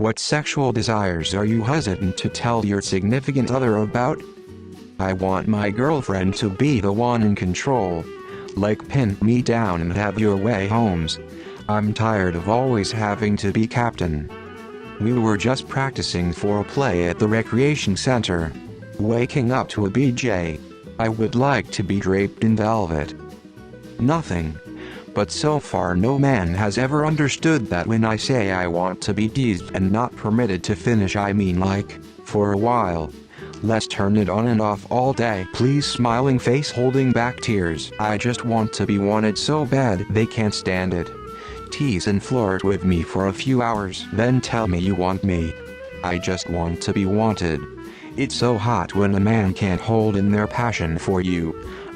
What sexual desires are you hesitant to tell your significant other about? I want my girlfriend to be the one in control. Like pin me down and have your way, Holmes. I'm tired of always having to be captain. We were just practicing for a play at the recreation center. Waking up to a BJ. I would like to be draped in velvet. Nothing. But so far no man has ever understood that when I say I want to be teased and not permitted to finish, I mean like, for a while. Let's turn it on and off all day. Please, smiling face holding back tears. I just want to be wanted so bad they can't stand it. Tease and flirt with me for a few hours, then tell me you want me. I just want to be wanted. It's so hot when a man can't hold in their passion for you.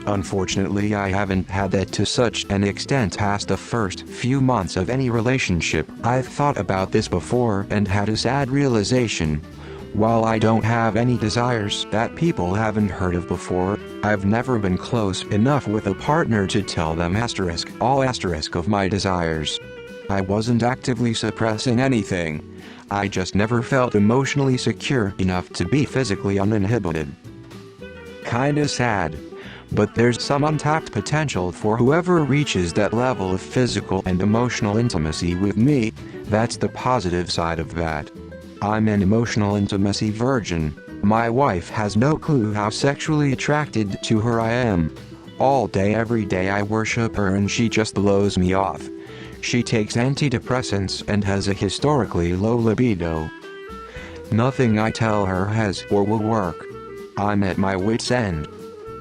Unfortunately, I haven't had that to such an extent past the first few months of any relationship. I've thought about this before and had a sad realization. While I don't have any desires that people haven't heard of before, I've never been close enough with a partner to tell them all of my desires. I wasn't actively suppressing anything. I just never felt emotionally secure enough to be physically uninhibited. Kinda sad. But there's some untapped potential for whoever reaches that level of physical and emotional intimacy with me. That's the positive side of that. I'm an emotional intimacy virgin. My wife has no clue how sexually attracted to her I am. All day every day I worship her and she just blows me off. She takes antidepressants and has a historically low libido. Nothing I tell her has or will work. I'm at my wit's end.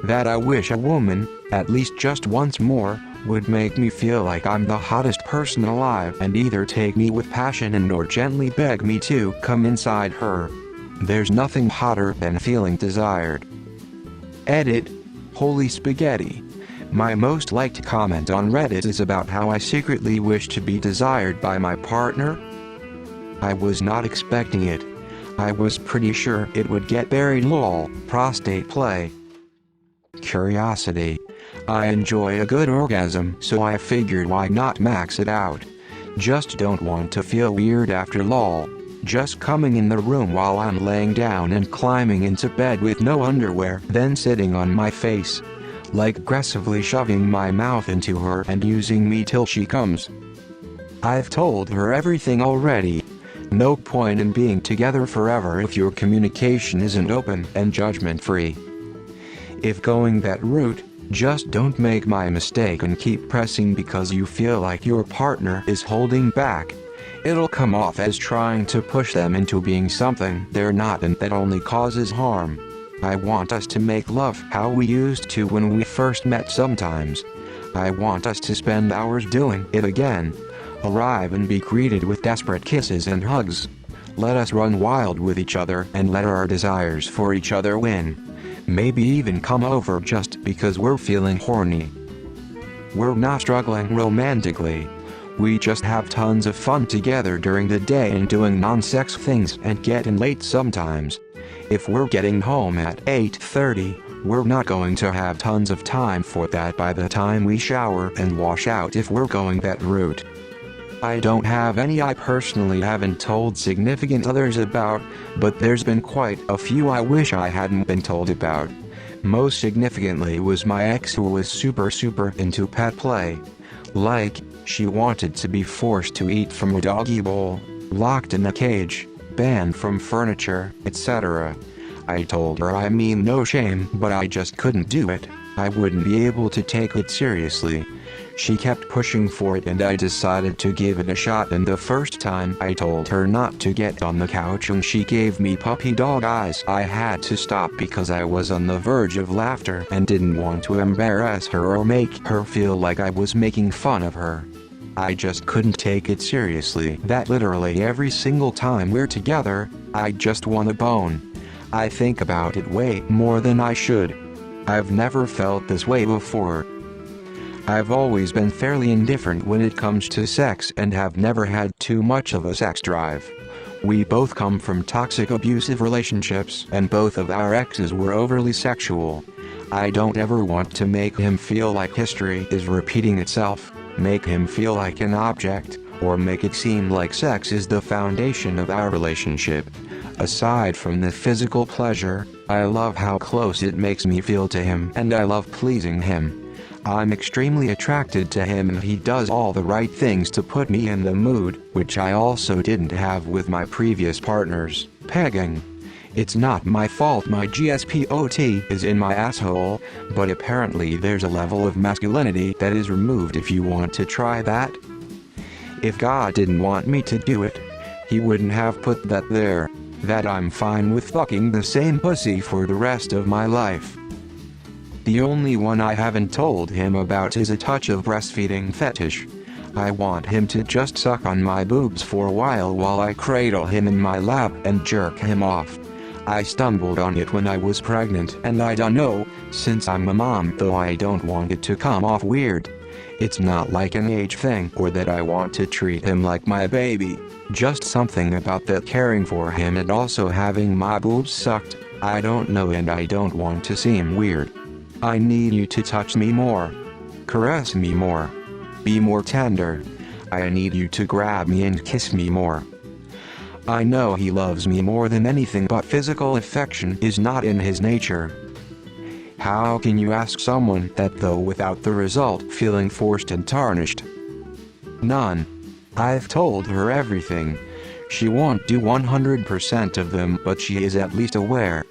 That I wish a woman, at least just once more, would make me feel like I'm the hottest person alive and either take me with passion and or gently beg me to come inside her. There's nothing hotter than feeling desired. Edit. Holy spaghetti. My most liked comment on Reddit is about how I secretly wish to be desired by my partner. I was not expecting it. I was pretty sure it would get buried. Lol. Prostate play. Curiosity. I enjoy a good orgasm, so I figured why not max it out. Just don't want to feel weird after. Lol. Just coming in the room while I'm laying down and climbing into bed with no underwear, then sitting on my face. Like aggressively shoving my mouth into her and using me till she comes. I've told her everything already. No point in being together forever if your communication isn't open and judgment-free. If going that route, just don't make my mistake and keep pressing because you feel like your partner is holding back. It'll come off as trying to push them into being something they're not, and that only causes harm. I want us to make love how we used to when we first met sometimes. I want us to spend hours doing it again. Arrive and be greeted with desperate kisses and hugs. Let us run wild with each other and let our desires for each other win. Maybe even come over just because we're feeling horny. We're not struggling romantically. We just have tons of fun together during the day and doing non-sex things and getting late sometimes. If we're getting home at 8:30, we're not going to have tons of time for that by the time we shower and wash out if we're going that route. I don't have any I personally haven't told significant others about, but there's been quite a few I wish I hadn't been told about. Most significantly was my ex, who was super into pet play. Like, she wanted to be forced to eat from a doggy bowl, locked in a cage, banned from furniture, etc. I told her I mean no shame, but I just couldn't do it. I wouldn't be able to take it seriously. She kept pushing for it and I decided to give it a shot, and the first time I told her not to get on the couch and she gave me puppy dog eyes, I had to stop because I was on the verge of laughter and didn't want to embarrass her or make her feel like I was making fun of her. I just couldn't take it seriously that literally every single time we're together, I just want a bone. I think about it way more than I should. I've never felt this way before. I've always been fairly indifferent when it comes to sex and have never had too much of a sex drive. We both come from toxic abusive relationships and both of our exes were overly sexual. I don't ever want to make him feel like history is repeating itself, make him feel like an object, or make it seem like sex is the foundation of our relationship. Aside from the physical pleasure, I love how close it makes me feel to him, and I love pleasing him. I'm extremely attracted to him, and he does all the right things to put me in the mood, which I also didn't have with my previous partners. Pegging. It's not my fault my GSPOT is in my asshole, but apparently there's a level of masculinity that is removed if you want to try that. If God didn't want me to do it, he wouldn't have put that there. That I'm fine with fucking the same pussy for the rest of my life. The only one I haven't told him about is a touch of breastfeeding fetish. I want him to just suck on my boobs for a while I cradle him in my lap and jerk him off. I stumbled on it when I was pregnant, and I don't know, since I'm a mom, though I don't want it to come off weird. It's not like an age thing or that I want to treat him like my baby, just something about that caring for him and also having my boobs sucked. I don't know, and I don't want to seem weird. I need you to touch me more. Caress me more. Be more tender. I need you to grab me and kiss me more. I know he loves me more than anything, but physical affection is not in his nature. How can you ask someone that though without the result feeling forced and tarnished? None. I've told her everything. She won't do 100% of them, but she is at least aware.